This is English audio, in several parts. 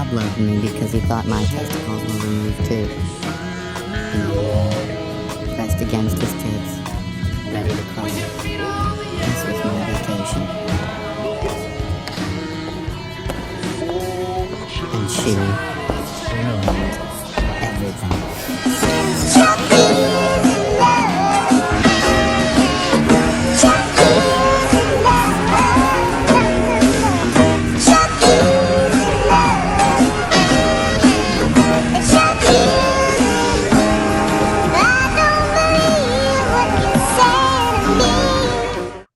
Bob loved me because he thought my testicles were removed too. He pressed against his tits, ready to cry. This was my vacation. And she ruined everything.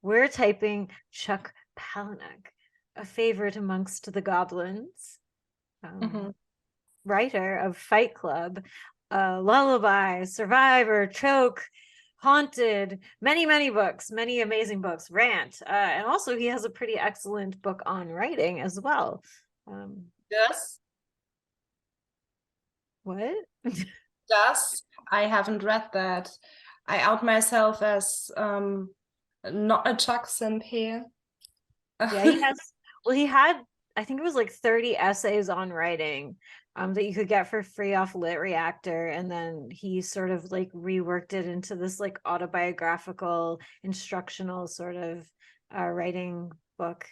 We're typing Chuck Palahniuk, a favorite amongst the goblins, writer of Fight Club, Lullaby, Survivor, Choke, Haunted, many books, many amazing books, Rant, and also he has a pretty excellent book on writing as well. Yes. What? Yes, I haven't read that. I out myself as not a Chuck simp here. Yeah, he has. Well, he had, I think it was like 30 essays on writing that you could get for free off Lit Reactor, and then he sort of like reworked it into this like autobiographical, instructional sort of writing book,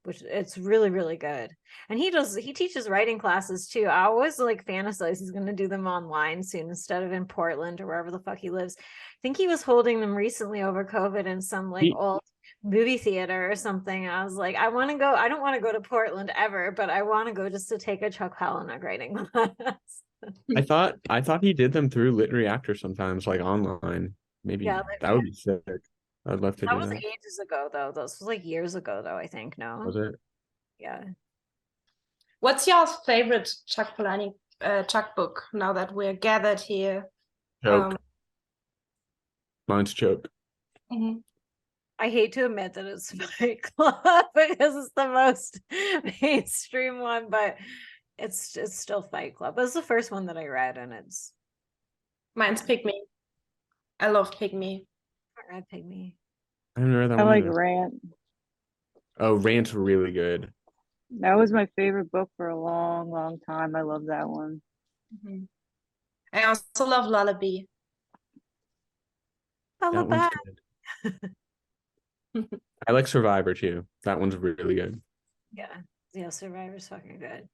which it's really good. And he teaches writing classes too. I always like fantasize he's going to do them online soon instead of in Portland or wherever the fuck he lives. I think he was holding them recently over COVID in some like old movie theater or something. I was like, I want to go. I don't want to go to Portland ever, but I want to go just to take a Chuck Palahniuk writing class. I thought he did them through Lit Reactor sometimes, like online. Maybe Yeah, that would be sick. I'd love to that do was that. ages ago though. This was like years ago though, I think. No. Was it? Yeah. What's your favorite Chuck Palahniuk Chuck book now that we're gathered here? Choke. Mine's Choke. I hate to admit that it's Fight Club because it's the most mainstream one, but it's still Fight Club. It's the first one that I read, and it's Mine's Pick Me. I loved Pick Me. I read Pick Me. I haven't read that I one like either. Rant. Oh, Rant's really good. That was my favorite book for a long time. I love that one. I also love Lullaby. That one's good. I like Survivor too. That one's really good. Yeah, Survivor's fucking good.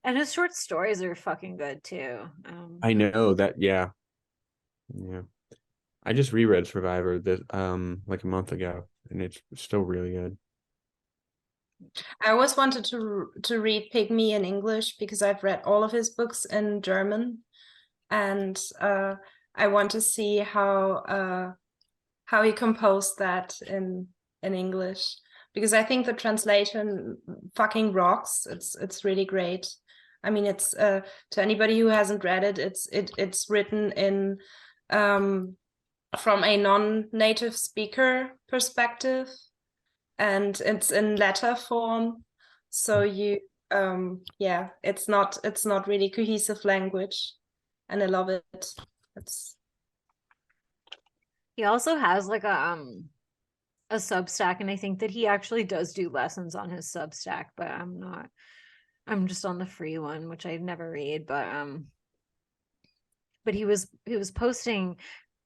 And his short stories are fucking good too. I know that, yeah. I just reread Survivor this like a month ago, and it's still really good. I always wanted to read Pick Me in English because I've read all of his books in German, and I want to see how he composed that in English, because I think the translation fucking rocks. It's really great. I mean, it's to anybody who hasn't read it, it's written in from a non-native speaker perspective, and it's in letter form, so you it's not really cohesive language, and I love it. He also has like a Substack, and I think that he actually does do lessons on his Substack, but I'm just on the free one, which I never read, but he was posting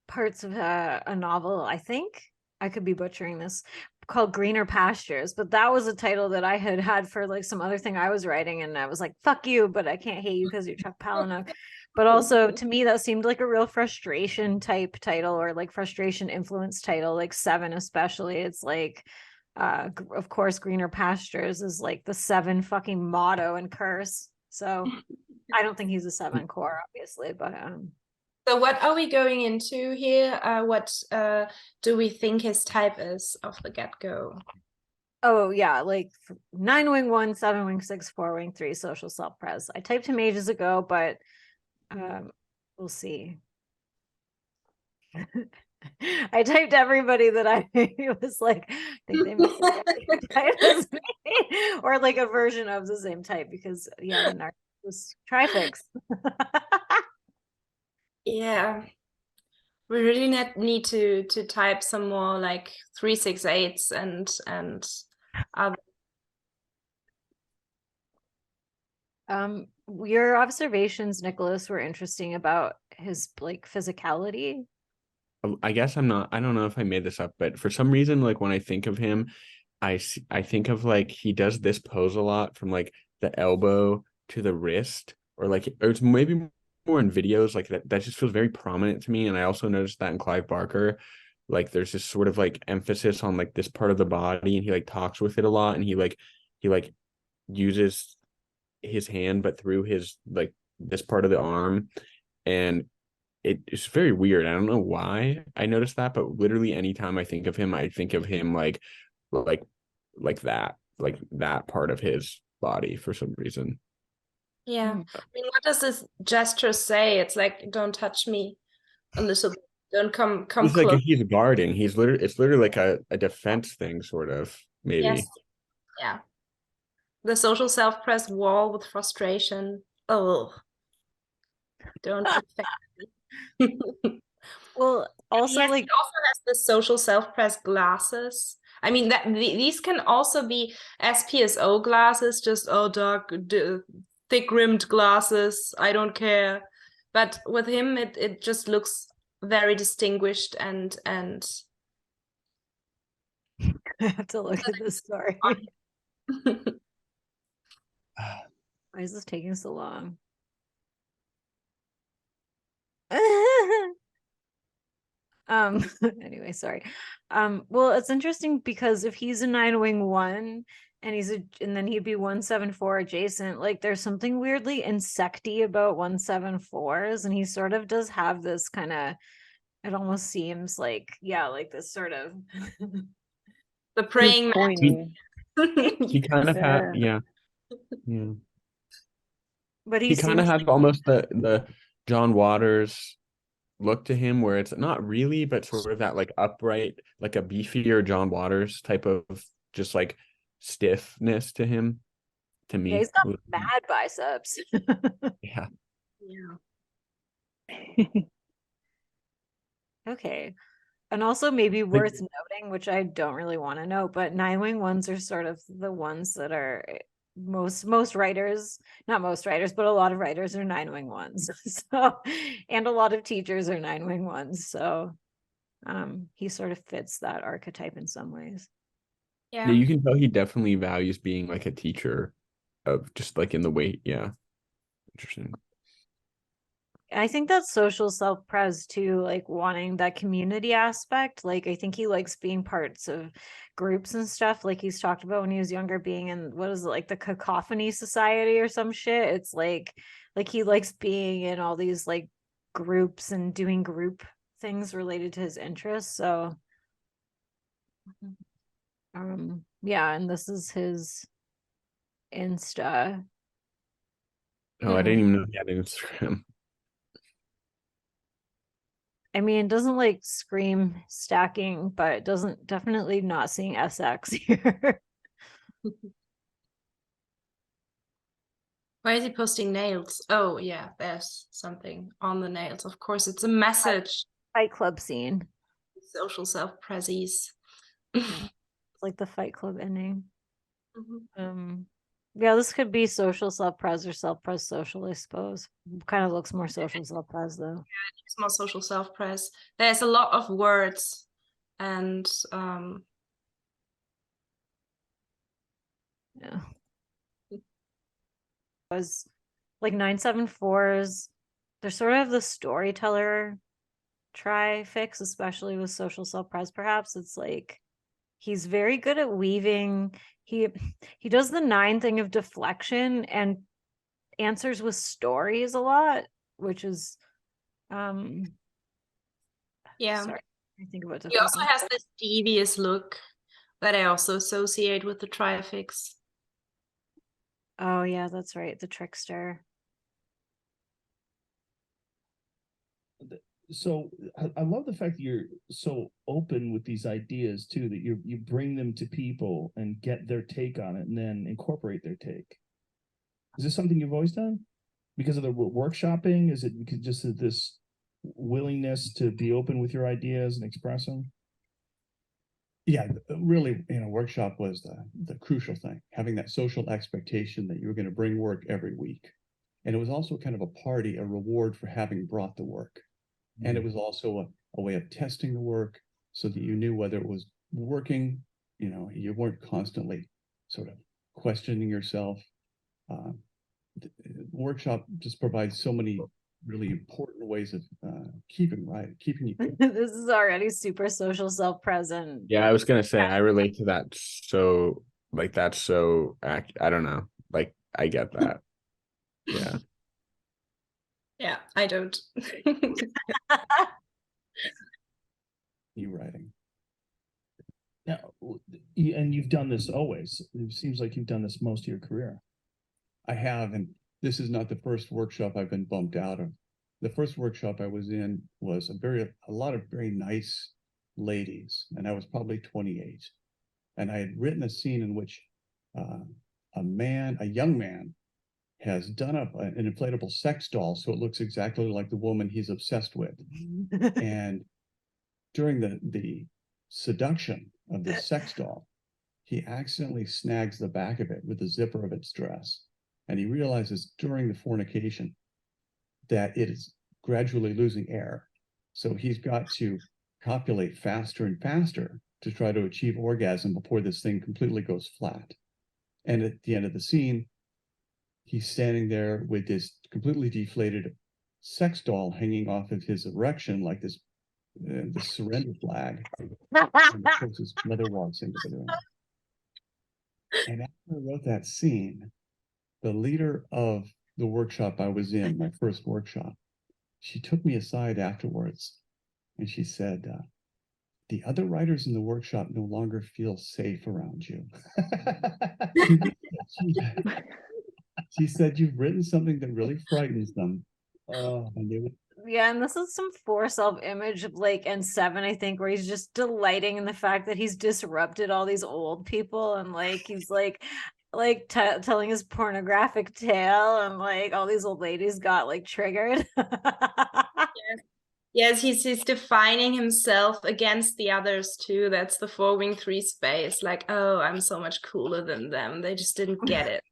parts of a novel, I think I could be butchering this, called Greener Pastures, but that was a title that I had for like some other thing I was writing, and I was like, fuck you, but I can't hate you because you're Chuck Palahniuk. But also to me that seemed like a real frustration type title, or like frustration influence title, like Seven especially. It's like of course Greener Pastures is like the Seven fucking motto and curse, so I don't think he's a Seven core obviously, but so what are we going into here? What do we think his type is off the get-go? Oh yeah, like 9-wing-1, 7-wing-6, 4-wing-3 social self-pres. I typed him ages ago, but we'll see. I typed everybody that I was like, I think they must have the same type as me, or like a version of the same type, because yeah, the narcissist trifix. Yeah, we really need to type some more like 368s and other. Your observations, Nicholas, were interesting about his like physicality. I guess I don't know if I made this up, but for some reason, like when I think of him, I think of like he does this pose a lot from like the elbow to the wrist, or it's maybe more in videos like that. That just feels very prominent to me. And I also noticed that in Clive Barker, like there's this sort of like emphasis on like this part of the body, and he like talks with it a lot, and he uses his hand, but through his like this part of the arm, and it's very weird. I don't know why I noticed that, but literally anytime I think of him, I think of him like like that part of his body for some reason. Yeah. Mm. I mean, what does this gesture say? It's like, don't touch me a little bit. Don't come He's like close. he's guarding. It's literally like a defense thing, sort of, maybe. Yes. Yeah. The social self-pressed wall with frustration. Oh, don't affect me. Well, also Yes, like he also has the social self-pressed glasses. I mean that these can also be SPSO glasses, just dark, thick-rimmed glasses. I don't care, but with him, it just looks very distinguished and I have to look at this story. Why is this taking so long? Anyway, sorry. Well, it's interesting because if he's a 9-wing-1 and then he'd be 174 adjacent, like there's something weirdly insecty about 174s, and he sort of does have this kind of, it almost seems like, yeah, like this sort of the praying Pointy. He kind of had, Yeah. yeah. but He kind of seems has almost the John Waters look to him, where it's not really, but sort of that like upright, like a beefier John Waters type of just like stiffness to him. To yeah, me, he's got mad biceps. yeah. Yeah. Okay. And also maybe worth noting, which I don't really want to know, but 9-wing-1s are sort of the ones that are most writers, not most writers, but a lot of writers are 9-wing-1s. So, and a lot of teachers are 9-wing-1s. So he sort of fits that archetype in some ways. Yeah, you can tell he definitely values being like a teacher, of just like in the way, yeah. Interesting. I think that's social self-pres too, like wanting that community aspect. Like I think he likes being parts of groups and stuff. Like he's talked about when he was younger, being in what is it, like the Cacophony Society or some shit. It's like he likes being in all these like groups and doing group things related to his interests. So yeah, and this is his Insta. Oh, I didn't even know he had an Instagram. I mean, it doesn't like scream stacking, but it doesn't definitely not seeing SX here. Why is he posting nails? Oh yeah, there's something on the nails. Of course, it's a message. Fight Club scene. Social self-pressies. Yeah. Like the Fight Club ending. Mm-hmm. Yeah, this could be social self-pres or self-pres social, I suppose. Kind of looks more social self-pres though. Yeah, it's more social self-pres. There's a lot of words and yeah. Was like 974s, they're sort of the storyteller trifix, especially with social self-pres, perhaps. It's like he's very good at weaving. He does the 9 thing of deflection and answers with stories a lot, which is yeah. sorry, I think about He also has this devious look that I also associate with the trifix. Oh yeah, that's right, the trickster. So I love the fact that you're so open with these ideas too, that you bring them to people and get their take on it and then incorporate their take. Is this something you've always done because of the workshopping? Is it because just of this willingness to be open with your ideas and express them? Yeah, really, workshop was the crucial thing, having that social expectation that you were going to bring work every week. And it was also kind of a party, a reward for having brought the work. And it was also a way of testing the work so that you knew whether it was working, you weren't constantly sort of questioning yourself. The workshop just provides so many really important ways of keeping you. This is already super social self-present. Yeah, I was gonna say I relate to that. So like that's so I don't know. Like I get that. Yeah. Yeah, I don't. You writing. Now, and you've done this always. It seems like you've done this most of your career. I have, and this is not the first workshop I've been bumped out of. The first workshop I was in was a lot of very nice ladies, and I was probably 28. And I had written a scene in which a young man, has done up an inflatable sex doll so it looks exactly like the woman he's obsessed with. And during the seduction of the sex doll, he accidentally snags the back of it with the zipper of its dress. And he realizes during the fornication that it is gradually losing air. So he's got to copulate faster and faster to try to achieve orgasm before this thing completely goes flat. And at the end of the scene, he's standing there with this completely deflated sex doll hanging off of his erection like this surrender flag. And of course his mother walks into the room. And after I wrote that scene, the leader of the workshop I was in, my first workshop, she took me aside afterwards and she said, the other writers in the workshop no longer feel safe around you. She said, you've written something that really frightens them. And they would. Yeah, and this is some 4 self-image of like and 7, I think, where he's just delighting in the fact that he's disrupted all these old people and like he's like telling his pornographic tale and like all these old ladies got like triggered. Yes, he's defining himself against the others too. That's the 4-wing-3 space. Like, oh, I'm so much cooler than them. They just didn't get it.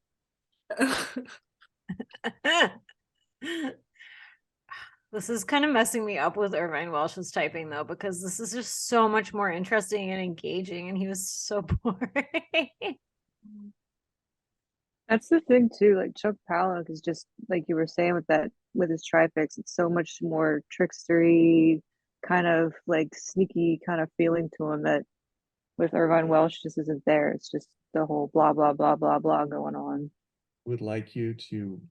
This is kind of messing me up with Irvine Welsh's typing though, because this is just so much more interesting and engaging, and he was so boring. That's the thing too. Like Chuck Palahniuk is just like you were saying with his trifix. It's so much more trickstery, kind of like sneaky kind of feeling to him that with Irvine Welsh just isn't there. It's just the whole blah blah blah blah blah going on. Would like you to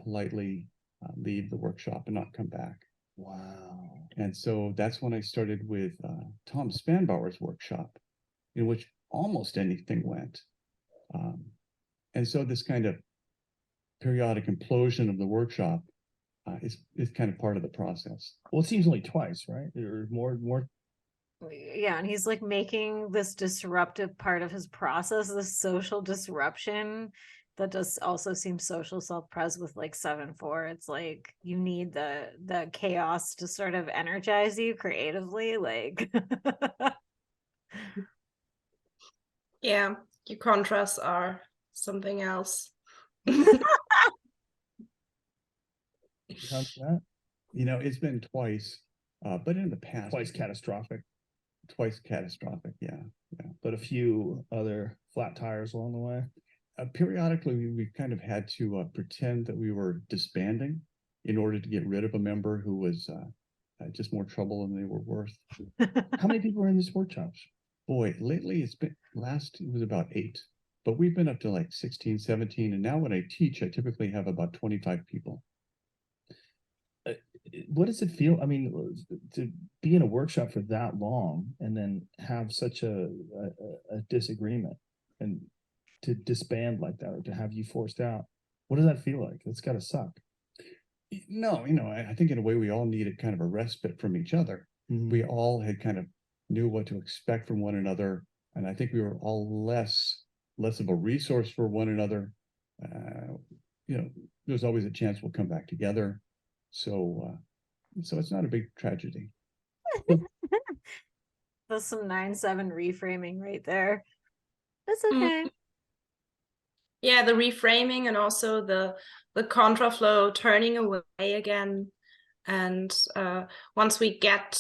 politely leave the workshop and not come back. Wow. And so that's when I started with Tom Spanbauer's workshop, in which almost anything went. And so this kind of periodic implosion of the workshop is kind of part of the process. Well, it seems only twice, right? Or more. Yeah, and he's like making this disruptive part of his process, this social disruption that does also seem social self-pres with like 7-4. It's like you need the chaos to sort of energize you creatively, like. Yeah, your contrasts are something else. It's been twice, but in the past. Twice catastrophic. Twice catastrophic, yeah. But a few other flat tires along the way. Periodically, we kind of had to pretend that we were disbanding in order to get rid of a member who was just more trouble than they were worth. How many people are in these workshops? Boy, lately it was about 8, but we've been up to like 16, 17. And now when I teach, I typically have about 25 people. What does it feel? I mean, to be in a workshop for that long and then have such a disagreement and to disband like that, or to have you forced out, what does that feel like? That's got to suck. No, I think in a way we all needed kind of a respite from each other. Mm-hmm. We all had kind of knew what to expect from one another, and I think we were all less of a resource for one another. There's always a chance we'll come back together. So it's not a big tragedy. That's some 9-7 reframing right there. That's Mm. okay. Yeah, the reframing and also the contraflow turning away again. And once we get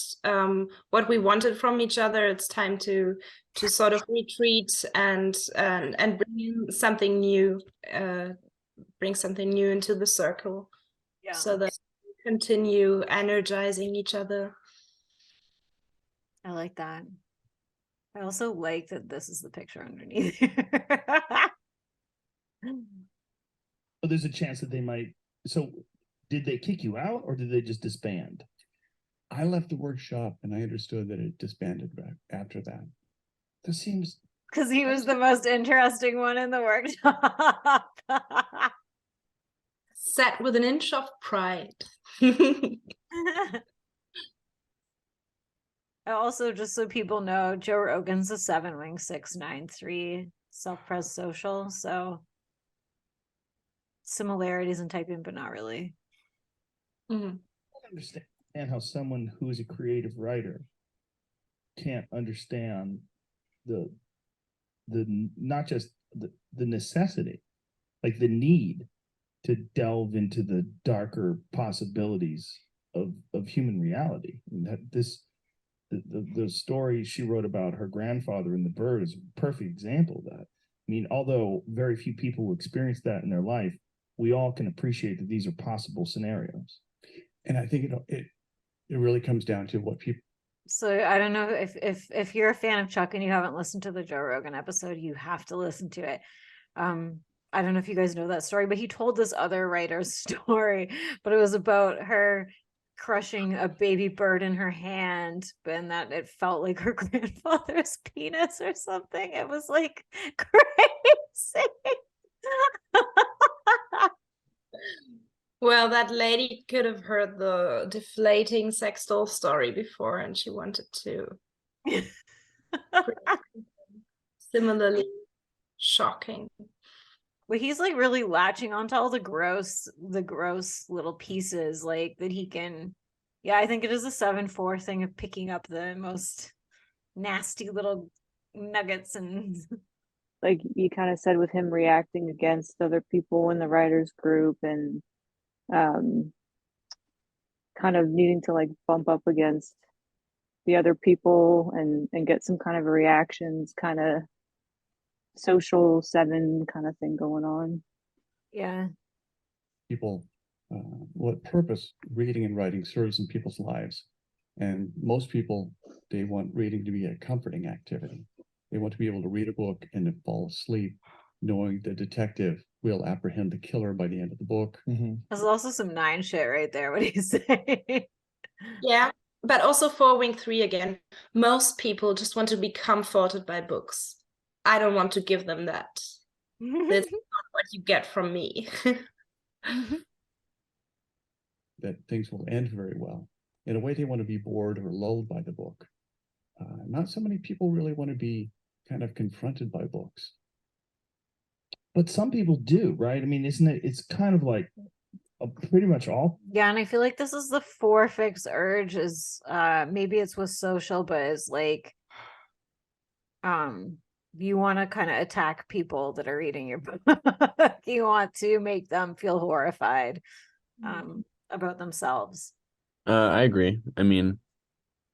what we wanted from each other, it's time to sort of retreat and bring in something new, bring something new into the circle, Yeah. so that we continue energizing each other. I like that. I also like that this is the picture underneath. But there's a chance that they might. So, did they kick you out, or did they just disband? I left the workshop and I understood that it disbanded back after that. This seems Because he was the most interesting one in the workshop. Set with an inch of pride. Also, just so people know, Joe Rogan's a 7-wing 693 self-pres social, so similarities in typing, but not really. Mhm. I understand how someone who is a creative writer can't understand the not just the necessity, like the need to delve into the darker possibilities of human reality. And that the story she wrote about her grandfather and the bird is a perfect example of that. I mean, although very few people experience that in their life, we all can appreciate that these are possible scenarios. and I think it really comes down to what people. So I don't know if you're a fan of Chuck and you haven't listened to the Joe Rogan episode, you have to listen to it. I don't know if you guys know that story, but he told this other writer's story, but it was about her crushing a baby bird in her hand, and that it felt like her grandfather's penis or something. It was like crazy. Well, that lady could have heard the deflating sex doll story before, and she wanted to. Similarly shocking. But he's like really latching onto all the gross little pieces like that he can. Yeah, I think it is a 7-4 thing of picking up the most nasty little nuggets and Like you kind of said, with him reacting against other people in the writers group and kind of needing to like bump up against the other people and get some kind of reactions, kind of social 7 kind of thing going on. yeah. People what purpose reading and writing serves in people's lives. And most people, they want reading to be a comforting activity. They want to be able to read a book and then fall asleep knowing the detective will apprehend the killer by the end of the book. There's also some 9 shit right there. What do you say? Yeah, but also for Wing 3 again, most people just want to be comforted by books. I don't want to give them that. That's not what you get from me. That things will end very well. In a way, they want to be bored or lulled by the book. Not so many people really want to be kind of confronted by books. But some people do, right? I mean, isn't it? It's kind of like pretty much all. Yeah, and I feel like this is the 4 fix urge is maybe it's with social, but it's like you want to kind of attack people that are reading your book. You want to make them feel horrified about themselves. I agree. I mean,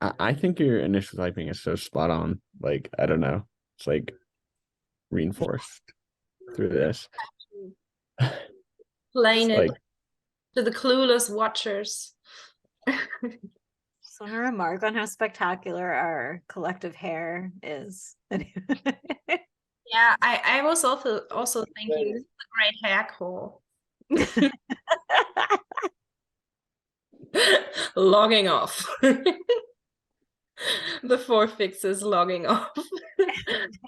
I think your initial typing is so spot on. Like, I don't know. It's like reinforced through this. Plain it Like, to the clueless watchers. Just want to remark on how spectacular our collective hair is. Yeah, I was also thinking this is a great hair call. Logging off. The 4 fixes logging off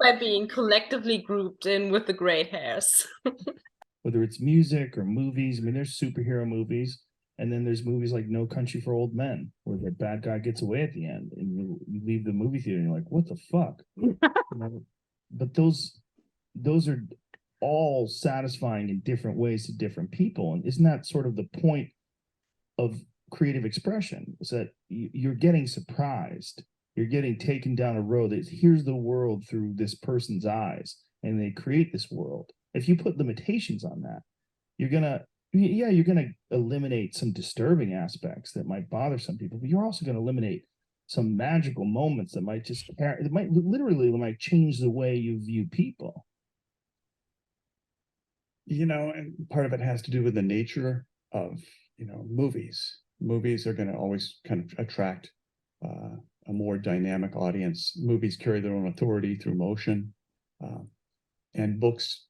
by being collectively grouped in with the great hairs. Whether it's music or movies, I mean, there's superhero movies, and then there's movies like No Country for Old Men, where the bad guy gets away at the end, and you leave the movie theater and you're like, what the fuck? But those are all satisfying in different ways to different people. And isn't that sort of the point of creative expression, is that you're getting surprised You're getting taken down a road that here's the world through this person's eyes, and they create this world. If you put limitations on that, you're gonna eliminate some disturbing aspects that might bother some people, but you're also gonna eliminate some magical moments that might might change the way you view people. And part of it has to do with the nature of, movies. Movies are going to always kind of attract a more dynamic audience. Movies carry their own authority through motion, and books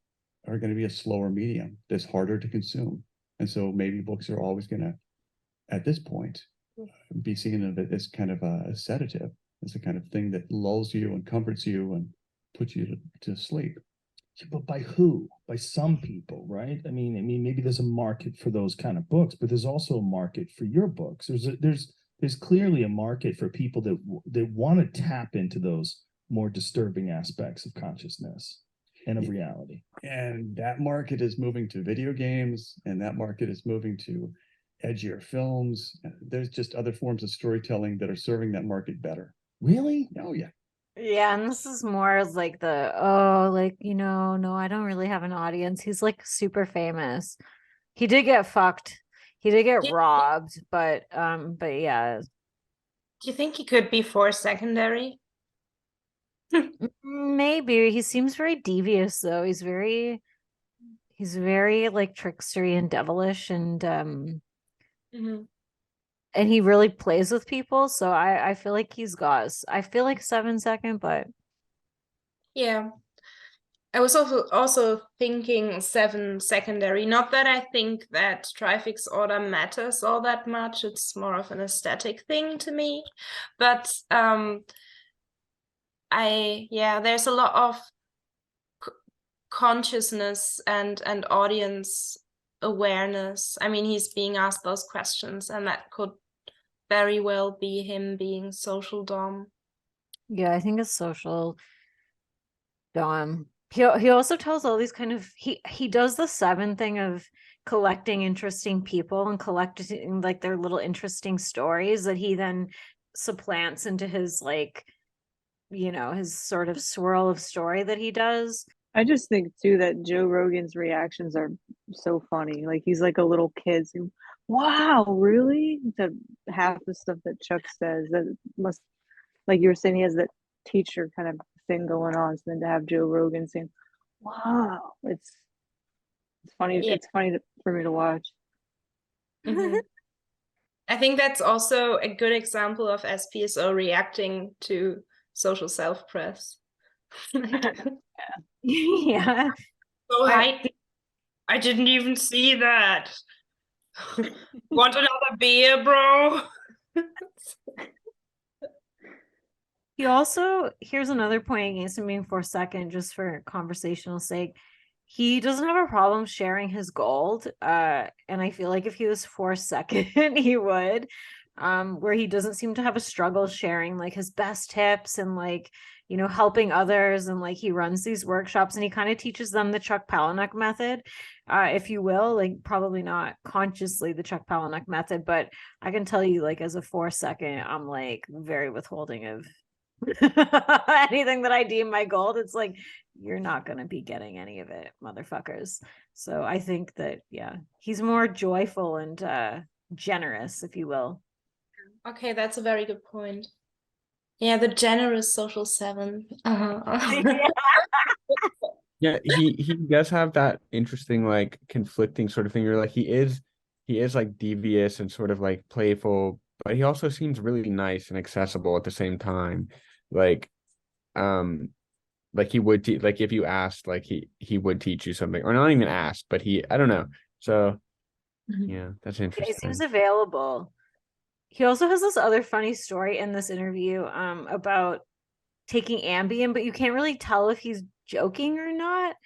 are going to be a slower medium that's harder to consume. And so maybe books are always going to, at this point, be seen as kind of a sedative, as a kind of thing that lulls you and comforts you and puts you to sleep. But by who? By some people, right? I mean, maybe there's a market for those kind of books, but there's also a market for your books. There's clearly a market for people that want to tap into those more disturbing aspects of consciousness and of reality. And that market is moving to video games, and that market is moving to edgier films. There's just other forms of storytelling that are serving that market better. Really? Oh, yeah. Yeah, and this is more like no, I don't really have an audience. He's like super famous. He did get fucked. He did get robbed, but yeah. Do you think he could be forced secondary? Maybe. He seems very devious though. He's very like trickstery and devilish, and and he really plays with people, so I feel like I feel like 7 second, but yeah. I was also thinking 7 secondary. Not that I think that trifix order matters all that much. It's more of an aesthetic thing to me. But there's a lot of consciousness and audience awareness. I mean, he's being asked those questions, and that could very well be him being social dom. yeah, I think it's social dom. He also tells all these kind of he does the 7 thing of collecting interesting people and collecting like their little interesting stories that he then supplants into his his sort of swirl of story that he does. I just think too that Joe Rogan's reactions are so funny. Like he's like a little kid saying, "Wow, really?" To half the stuff that Chuck says, that must, like you were saying, he has that teacher kind of thing going on. So then to have Joe Rogan saying, "Wow," it's funny. Yeah. It's funny for me to watch. I think that's also a good example of SPSO reacting to social self-press. Yeah. So I didn't even see that. Want another beer, bro? He also, here's another point against him being for a second, just for conversational sake. He doesn't have a problem sharing his gold. And I feel like if he was for a second, he would. Where he doesn't seem to have a struggle sharing like his best tips and like, helping others. And like he runs these workshops and he kind of teaches them the Chuck Palahniuk method, if you will, like probably not consciously the Chuck Palahniuk method, but I can tell you like as a 4 second, I'm like very withholding of anything that I deem my gold. It's like, you're not going to be getting any of it, motherfuckers. So I think that, yeah, he's more joyful and generous, if you will. Okay, that's a very good point. Yeah, the generous social 7. Yeah, he does have that interesting like conflicting sort of thing where like he is like devious and sort of like playful, but he also seems really nice and accessible at the same time. Like he would like if you asked, like he would teach you something, or not even ask, but I don't know. So yeah, that's interesting. He seems available. He also has this other funny story in this interview about taking Ambien, but you can't really tell if he's joking or not.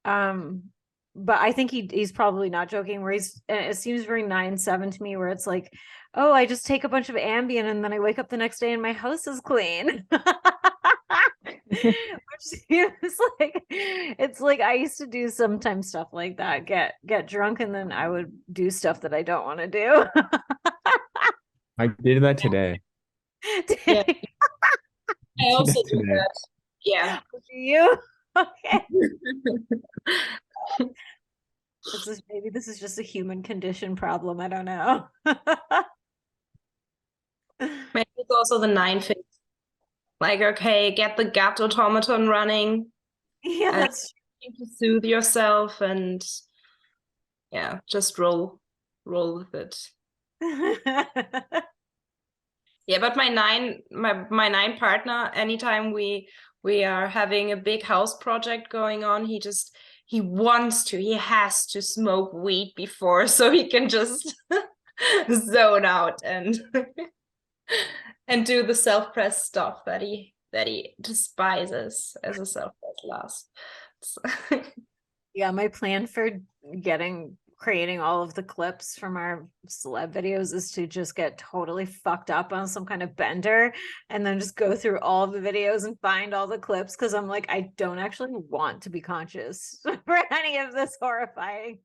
But I think he's probably not joking, where it seems very 9/7 to me, where it's like, oh, I just take a bunch of Ambien and then I wake up the next day and my house is clean. Which seems like, it's like I used to do sometimes stuff like that, get drunk and then I would do stuff that I don't want to do. I did that today. Yeah. I also do Today. that. Yeah. Do you? Okay. Maybe this is just a human condition problem. I don't know. Maybe it's also the 9 fix. Like, okay, get the gut automaton running Yeah, and that's to soothe yourself, and yeah, just roll with it. Yeah, but my 9 partner, anytime we are having a big house project going on, he has to smoke weed before, so he can just zone out and and do the self-press stuff that he despises as a self-press last. Yeah, my plan for creating all of the clips from our celeb videos is to just get totally fucked up on some kind of bender and then just go through all of the videos and find all the clips, because I'm like, I don't actually want to be conscious for any of this horrifying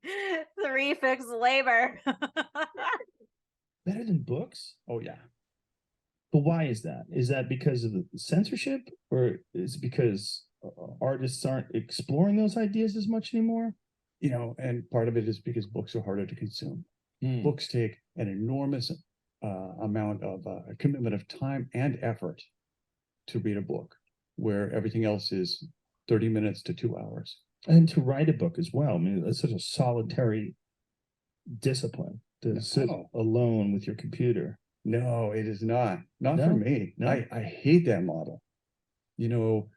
3-fix labor. Better than books? Oh yeah. But why is that? Is that because of the censorship, or is it because artists aren't exploring those ideas as much anymore? You know, and part of it is because books are harder to consume. Books take an enormous amount of commitment of time and effort to read a book, where everything else is 30 minutes to 2 hours. And to write a book as well. I mean, it's such a solitary discipline to sit alone with your computer. No, it is not. Not No? for me. No? I hate that model. You know,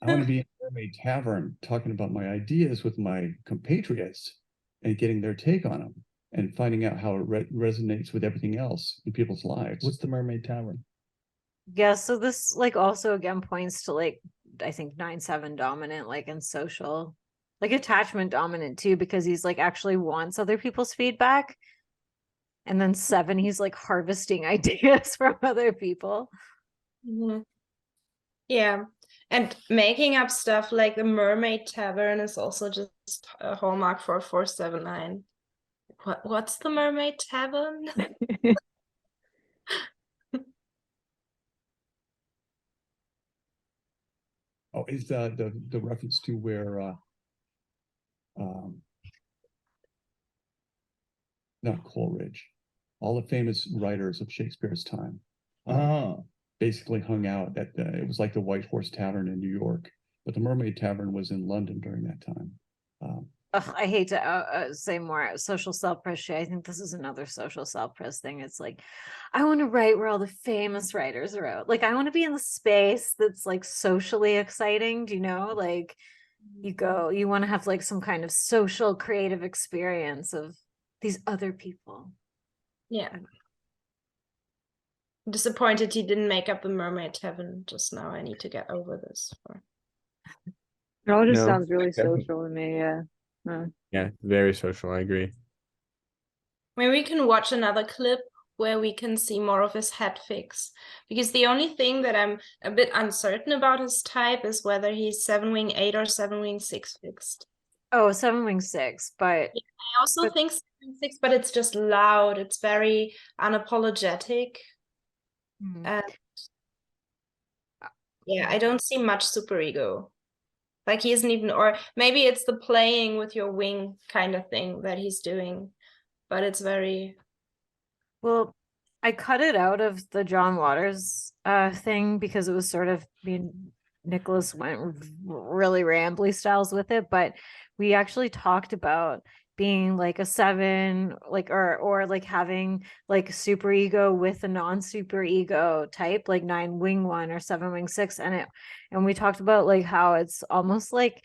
I want to be in a Mermaid Tavern talking about my ideas with my compatriots and getting their take on them and finding out how it resonates with everything else in people's lives. What's the Mermaid Tavern? Yeah, so this like also again points to like, I think 9/7 dominant, like in social, like attachment dominant too, because he's like actually wants other people's feedback. And then 7, he's like harvesting ideas from other people. Mhm. Yeah, and making up stuff like the Mermaid Tavern is also just a hallmark for 479. What's the Mermaid Tavern? Oh, is the reference to where not Coleridge, all the famous writers of Shakespeare's time basically hung out at it was like the White Horse Tavern in New York, but the Mermaid Tavern was in London during that time. Ugh, I hate to say more social self-press shit. I think this is another social self-press thing. It's like, I want to write where all the famous writers are out. Like, I want to be in the space that's like socially exciting. Do you know? Like, you want to have like some kind of social creative experience of these other people. Yeah. I'm disappointed he didn't make up the Mermaid Tavern just now. I need to get over this. It all just No, sounds really definitely. social to me. Yeah. Yeah, very social. I agree. Maybe we can watch another clip where we can see more of his head fix. Because the only thing that I'm a bit uncertain about his type is whether he's 7-wing 8 or 7-wing 6 fixed. Oh, 7-wing 6, but I also think 7-wing 6, but it's just loud. It's very unapologetic. And yeah, I don't see much superego. Like he isn't even, or maybe it's the playing with your wing kind of thing that he's doing, but it's very. Well, I cut it out of the John Waters thing because it was sort of Nicholas went really rambly styles with it, but we actually talked about being like a 7, like or like having like super ego with a non-super ego type, like 9-wing 1 or 7-wing 6, and we talked about like how it's almost like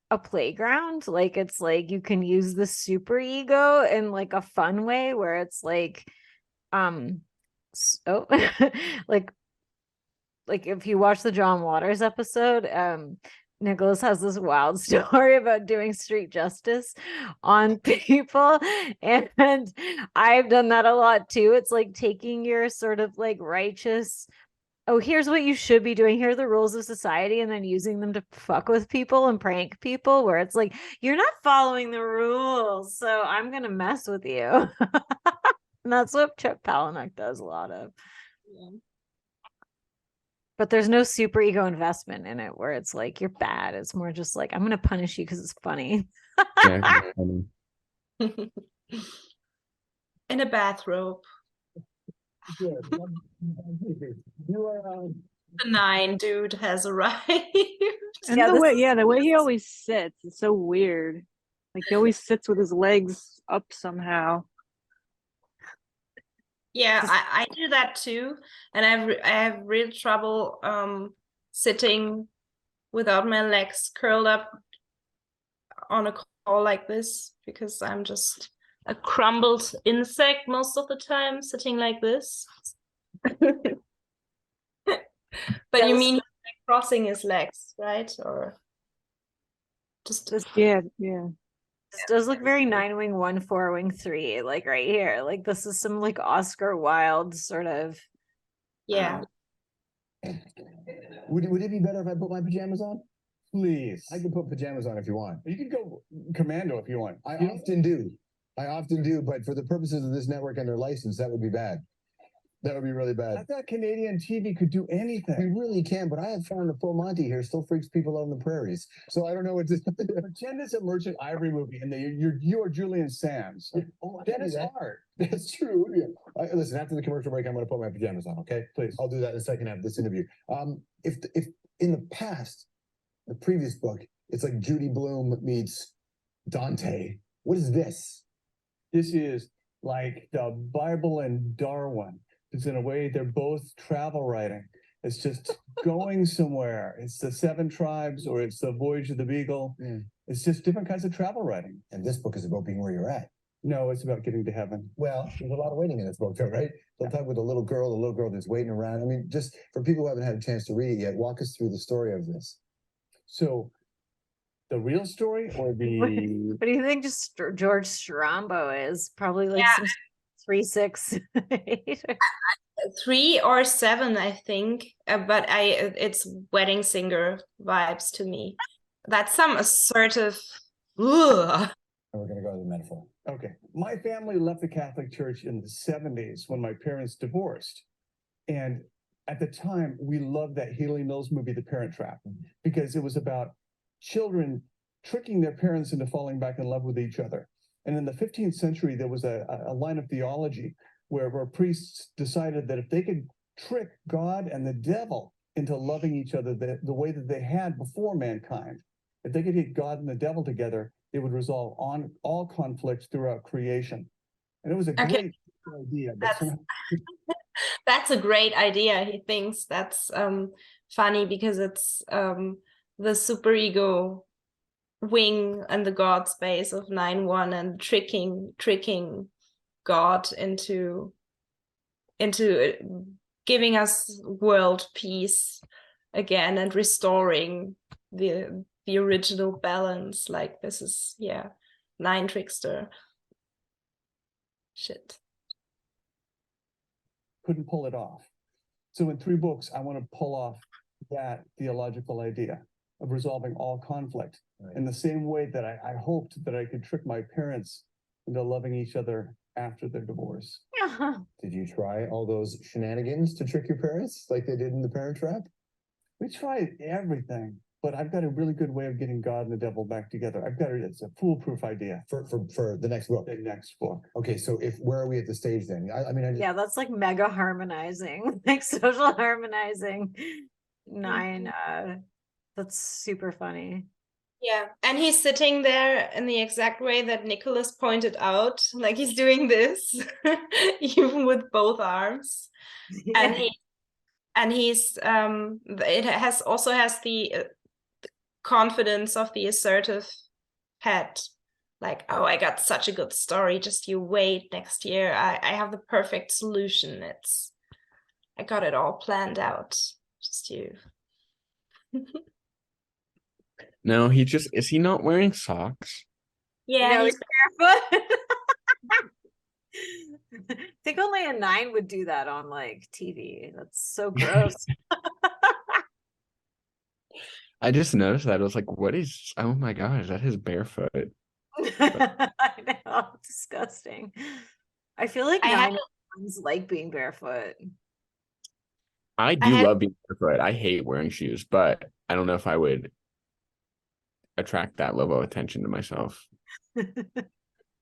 a playground, like it's like you can use the super ego in like a fun way where it's like so like if you watch the John Waters episode, Nicholas has this wild story about doing street justice on people, and I've done that a lot too. It's like taking your sort of like righteous, oh, here's what you should be doing, here are the rules of society, and then using them to fuck with people and prank people, where it's like, you're not following the rules, so I'm gonna mess with you. And that's what Chuck Palahniuk does a lot of. Yeah. But there's no super ego investment in it where it's like you're bad. It's more just like I'm gonna punish you because it's funny. Yeah, it's funny. In a bathrobe. You are The 9 dude has arrived. And Yeah, the this way, is- yeah, the way he always sits is so weird. Like he always sits with his legs up somehow. Yeah, Just- I do that too, and I have real trouble sitting without my legs curled up on a call like this because I'm just a crumbled insect most of the time sitting like this. But you Yes. mean he's like crossing his legs, right? Or just Yeah, yeah. This does look very 9-wing 1, 4-wing 3, like right here. Like this is some like Oscar Wilde sort of. yeah. Would it be better if I put my pajamas on? Please. I can put pajamas on if you want. You can go commando if you want. I often do. But for the purposes of this network and their license, that would be bad. That would be really I bad. thought Canadian TV could do We anything. really can, but I have found the full Monty here still freaks people out on the prairies. So I don't know what to Pretend it's a Merchant Ivory movie and you're Julian Sands. Oh, I That can do is that. hard. That's true. Yeah. Listen, after the commercial break, I'm going to put my pajamas on. Okay, Please. I'll do that in the second half of this interview. If in the past, the previous book, it's like Judy Blume meets Dante. What is this? This is like the Bible and Darwin. Because in a way, they're both travel writing. It's just going somewhere. It's the 7 tribes or it's the Voyage of the Beagle. Mm. It's just different kinds of travel writing. And this book is about being where you're at. No, it's about getting to heaven. Well, there's a lot of waiting in this book, though, right? They'll talk with the little girl that's waiting around. I mean, just for people who haven't had a chance to read it yet, walk us through the story of this. So the real story or the What do you think just George Strombo is? Probably like some 3, 6, 8. 3 or 7, I think, but it's wedding singer vibes to me. That's some assertive. Ugh. And we're going to go to the metaphor. Okay. My family left the Catholic Church in the 70s when my parents divorced. And at the time, we loved that Haley Mills movie, The Parent Trap, because it was about children tricking their parents into falling back in love with each other. And in the 15th century, there was a line of theology where priests decided that if they could trick God and the devil into loving each other the way that they had before mankind, if they could get God and the devil together, it would resolve on all conflicts throughout creation. And it was a great idea. But That's a great idea. He thinks that's funny because it's the superego wing and the God space of 9-1 and tricking God into giving us world peace again and restoring the original balance. Like this is 9 trickster shit. couldn't pull it off. So in 3 books, I want to pull off that theological idea of resolving all conflict in the same way that I hoped that I could trick my parents into loving each other after their divorce. Did you try all those shenanigans to trick your parents like they did in The Parent Trap? We tried everything, but I've got a really good way of getting God and the devil back together. It's a foolproof idea. For the next book. The next book. Okay, so where are we at the stage then? I mean, Yeah, that's like mega harmonizing, like social harmonizing. 9, that's super funny. Yeah, and he's sitting there in the exact way that Nicholas pointed out, like he's doing this, even with both arms. And he's it also has the confidence of the assertive head, like, oh, I got such a good story, just you wait, next year I have the perfect solution. I got it all planned out, just you. No, is he not wearing socks? Yeah, No, he's barefoot. I think only a 9 would do that on like TV. That's so gross. I just noticed that. I was like, oh my God, is that his barefoot? I know, disgusting. I feel like I had 9 like being barefoot. I do love being barefoot. I hate wearing shoes, but I don't know if I would attract that level of attention to myself. I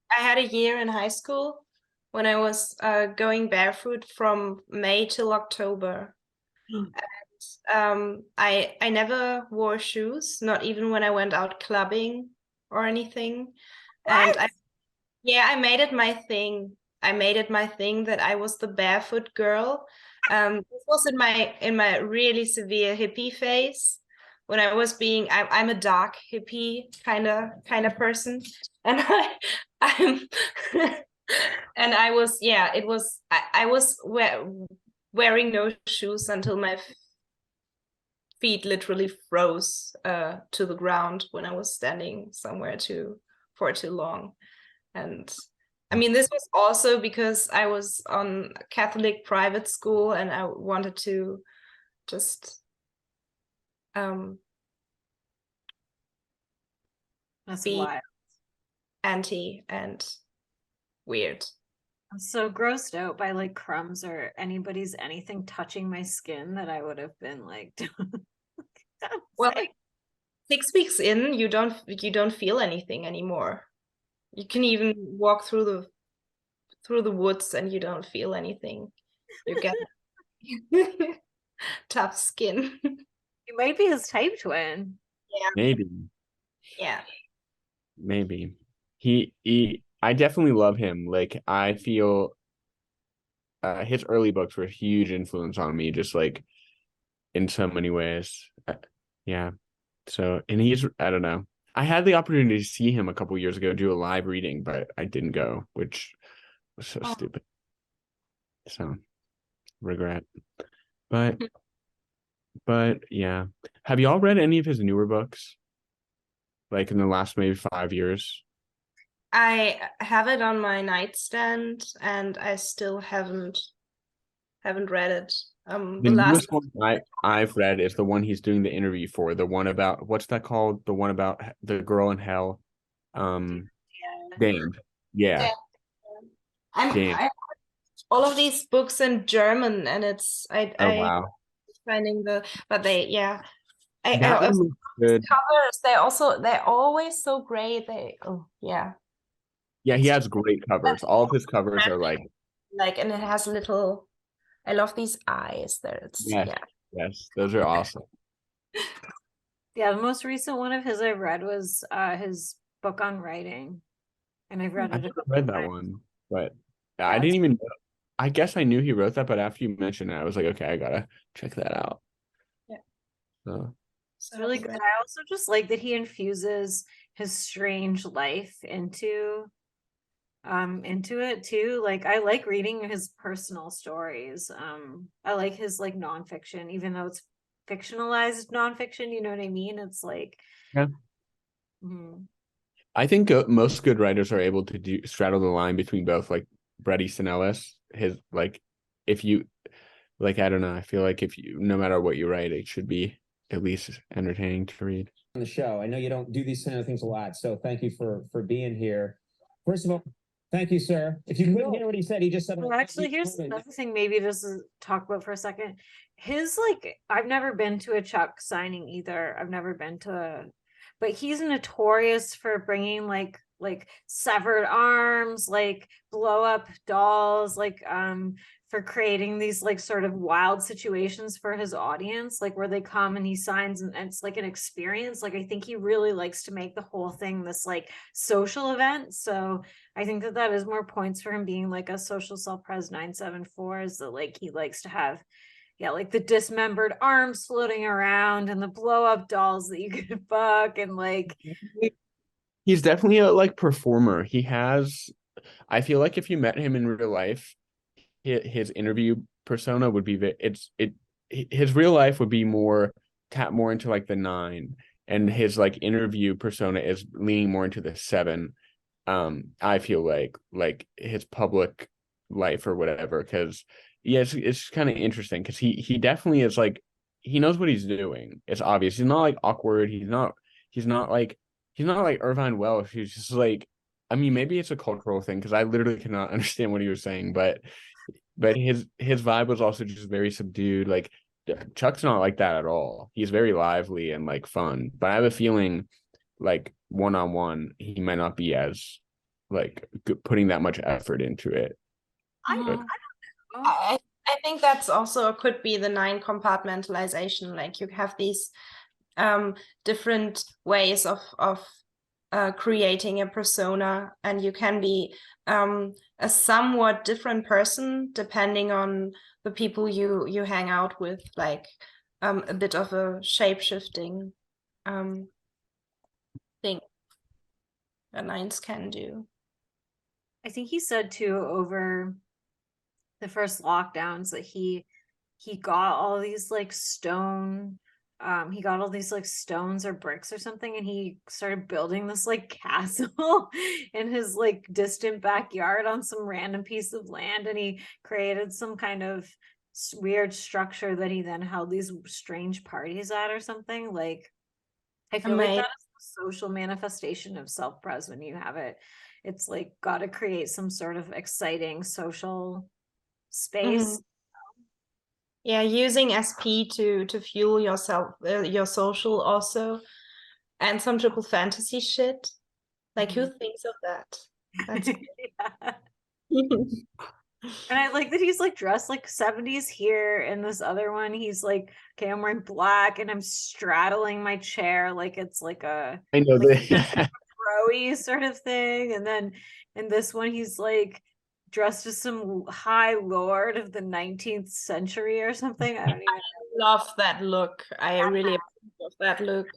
had a year in high school when I was going barefoot from May till October. I never wore shoes, not even when I went out clubbing or anything. And I made it my thing. I made it my thing that I was the barefoot girl. This was in my really severe hippie phase when I was I'm a dark hippie kind of person, and I'm and I was I was wearing no shoes until my feet literally froze to the ground when I was standing somewhere for too long. And I mean, this was also because I was on Catholic private school and I wanted to just That's be wild. anti and weird. I'm so grossed out by like crumbs or anything touching my skin that I would have been like, well, like 6 weeks in, you don't feel anything anymore. You can even walk through the woods and you don't feel anything. You get tough skin. You might be his type twin. Yeah. Maybe I definitely love him. Like, I feel his early books were a huge influence on me, just like in so many ways. Yeah. So, and I don't know. I had the opportunity to see him a couple years ago do a live reading, but I didn't go, which was so stupid. So, regret. But yeah. Have y'all read any of his newer books? Like in the last maybe 5 years? I have it on my nightstand and I still haven't read it. The newest one I've read is the one he's doing the interview for, the one about, what's that called? The one about the girl in hell. Damned. Yeah. I all of these books in German, and it's wow. finding but That one looks good. covers, they're always so great. Yeah, he has great covers. All of his covers are like, and it has I love these eyes there. Yes, those are awesome. Yeah, the most recent one of his I read was his book on writing, and I've read it. I read that one, but I didn't even know. I guess I knew he wrote that, but after you mentioned it, I was like, okay, I gotta check that out. Yeah. So it's really good. I also just like that he infuses his strange life into it too. Like, I like reading his personal stories. I like his like nonfiction, even though it's fictionalized nonfiction, you know what I mean? It's like, yeah. I think most good writers are able to straddle the line between both. Like Bret Easton Ellis, his like, if you like, I don't know, I feel like no matter what you write, it should be at least entertaining to read. On the show, I know you don't do these kind of things a lot, so thank you for being here. First of all, thank you, sir. If you couldn't hear what he said, he just said. Well, actually, here's another thing. Maybe just to talk about for a second. His I've never been to a Chuck signing either. I've never been to but he's notorious for bringing like severed arms, like blow up dolls, for creating these like sort of wild situations for his audience, like where they come and he signs and it's like an experience. Like, I think he really likes to make the whole thing this like social event. So I think that is more points for him being like a social self-pres 974, is that like he likes to have like the dismembered arms floating around and the blow up dolls that you could fuck, and like he's definitely a like performer. I feel like if you met him in real life, his interview persona would be his real life would be tap more into like the 9, and his like interview persona is leaning more into the 7. I feel like his public life or whatever, because it's kind of interesting because he definitely is like, he knows what he's doing. It's obvious. He's not like awkward. He's not like Irvine Welsh. He's just like, I mean, maybe it's a cultural thing because I literally cannot understand what he was saying, but his vibe was also just very subdued. Like, Chuck's not like that at all. He's very lively and like fun, but I have a feeling like one-on-one he might not be as like putting that much effort into it. Mhm. I think that's also could be the 9 compartmentalization. Like you have these different ways of creating a persona, and you can be a somewhat different person depending on the people you hang out with, like a bit of a shape-shifting thing that 9s can do. I think he said too over the first lockdowns that he got all these like stone, he got all these like stones or bricks or something, and he started building this like castle in his like distant backyard on some random piece of land, and he created some kind of weird structure that he then held these strange parties at or something. Like I feel like that is the social manifestation of self-pres when you have it. It's like got to create some sort of exciting social space. Yeah, using SP to fuel yourself, your social also, and some triple fantasy shit. Like who thinks of that? That's And I like that he's like dressed like 70s here, and this other one he's like, okay, I'm wearing black and I'm straddling my chair like it's like a I know like that. pro-y sort of thing. And then in this one he's like dressed as some high lord of the 19th century or something. I don't even love that look. I really love that look.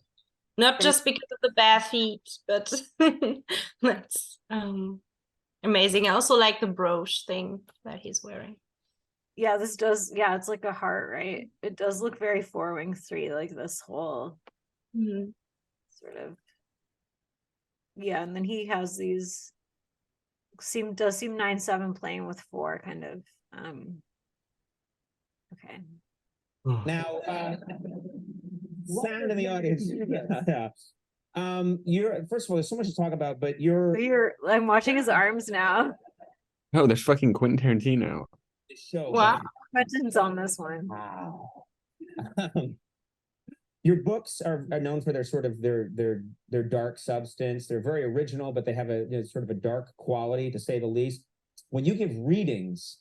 Not just because of the bare feet, but that's amazing. I also like the brooch thing that he's wearing. Yeah, this does, yeah, it's like a heart, right? It does look very 4-wing-3, like this whole sort of, yeah. And then he has these does seem 9-7 playing with 4 kind of okay. Now sound in the audience. You're first of all, there's so much to talk about, but I'm watching his arms now. No, there's fucking Quentin Tarantino. Show. Wow. Quentin's on this one. Wow. Your books are known for their sort of their dark substance. They're very original, but they have a sort of a dark quality, to say the least. When you give readings,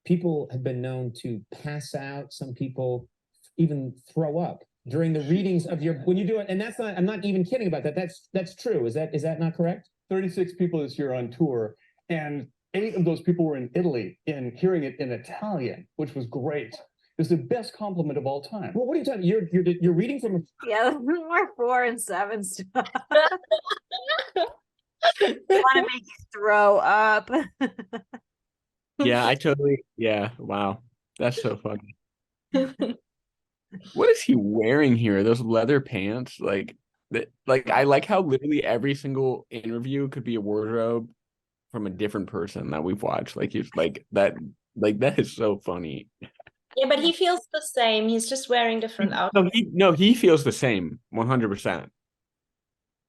people have been known to pass out. Some people even throw up during the readings of when you do it. And that's not, I'm not even kidding about that. That's true. Is that not correct? 36 people this year on tour, and 8 of those people were in Italy and hearing it in Italian, which was great. It's the best compliment of all time. Well, what are you talking? You're reading from yeah, more 4 and 7 stuff. I want to make you throw up. Yeah, yeah, wow. That's so funny. What is he wearing here? Those leather pants? Like I like how literally every single interview could be a wardrobe from a different person that we've watched. Like he's like that is so funny. Yeah, but he feels the same. He's just wearing different outfits. He feels the same 100%.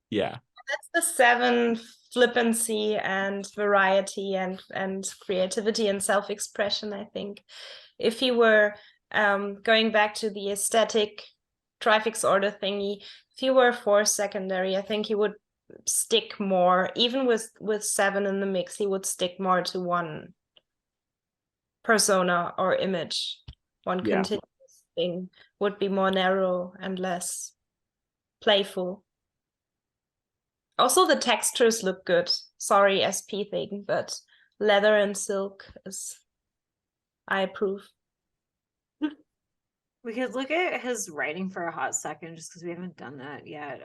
Yeah. That's the 7 flippancy and variety and creativity and self-expression, I think. If he were going back to the aesthetic trifix order thingy, if he were 4 secondary, I think he would stick more, even with 7 in the mix, he would stick more to one persona or image. One continuous thing would be more narrow and less playful. Also, the textures look good. Sorry, SP thing, but leather and silk is, I approve. We could look at his writing for a hot second, just because we haven't done that yet.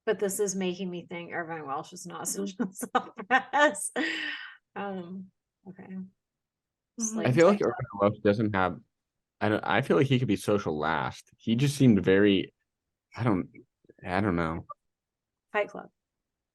But this is making me think Irvine Welsh is not social self-pres. Okay. I feel like Irvine Welsh doesn't have. I feel like he could be social last. He just seemed very. I don't know. Fight Club.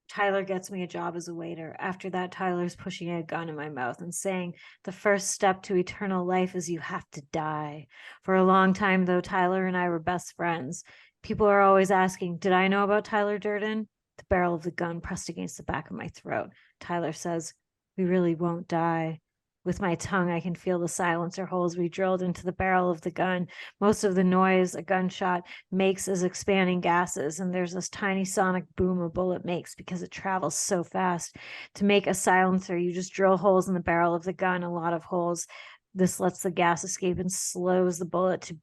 Tyler gets me a job as a waiter. After that, Tyler's pushing a gun in my mouth and saying, the first step to eternal life is you have to die. For a long time, though, Tyler and I were best friends. People are always asking, did I know about Tyler Durden? The barrel of the gun pressed against the back of my throat. Tyler says, we really won't die. With my tongue, I can feel the silencer holes we drilled into the barrel of the gun. Most of the noise a gunshot makes is expanding gases, and there's this tiny sonic boom a bullet makes because it travels so fast. To make a silencer, you just drill holes in the barrel of the gun, a lot of holes. This lets the gas escape and slows the bullet to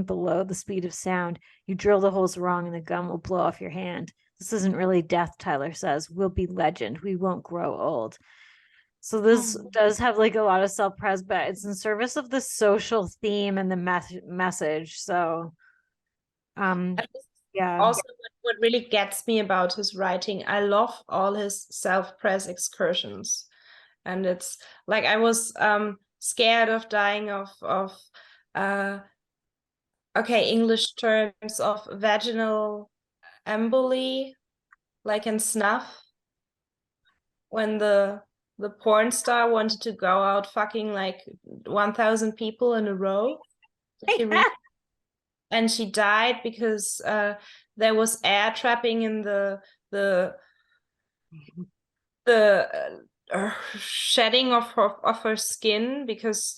below the speed of sound. You drill the holes wrong and the gun will blow off your hand. This isn't really death, Tyler says. We'll be legend. We won't grow old. So this does have like a lot of self-pres, but it's in service of the social theme and the message. So, yeah. Also, what really gets me about his writing, I love all his self-pres excursions, and it's like I was scared of dying of okay, English terms of vaginal emboli, like in Snuff, when the porn star wanted to go out fucking like 1,000 people in a row. And she died because there was air trapping in the shedding of her skin, because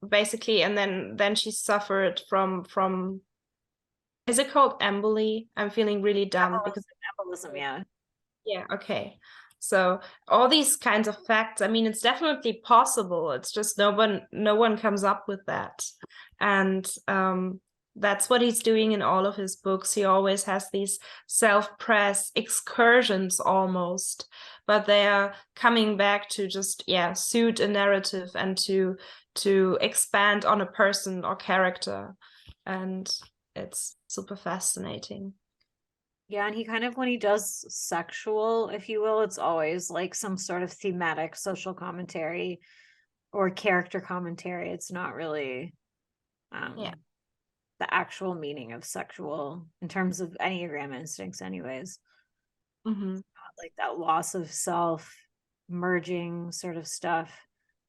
basically, and then she suffered from is it called emboli? I'm feeling really dumb because embolism, yeah, okay. So all these kinds of facts, I mean, it's definitely possible. It's just no one comes up with that. And that's what he's doing in all of his books. He always has these self-pres excursions almost, but they are coming back to just, suit a narrative and to expand on a person or character. And it's super fascinating. Yeah, and he kind of, when he does sexual, if you will, it's always like some sort of thematic social commentary or character commentary. It's not really the actual meaning of sexual in terms of Enneagram instincts anyways. Like that loss of self, merging sort of stuff,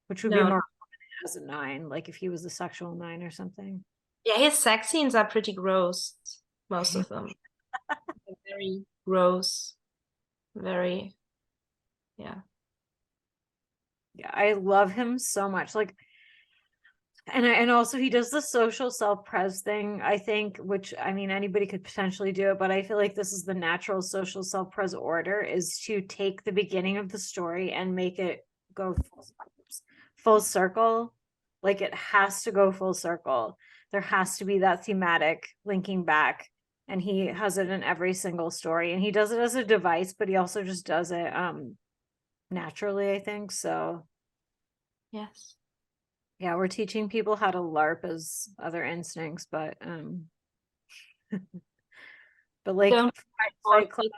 which would be more common as a 9, like if he was a sexual 9 or something. Yeah, his sex scenes are pretty gross, most of them. Very gross, very, yeah, I love him so much. Like, and also he does the social self-pres thing, I think, which, I mean, anybody could potentially do it, but I feel like this is the natural social self-pres order, is to take the beginning of the story and make it go full circle. Like, it has to go full circle. There has to be that thematic linking back, and he has it in every single story, and he does it as a device, but he also just does it naturally, I think. So yes, yeah, we're teaching people how to LARP as other instincts, but but like Fight Club,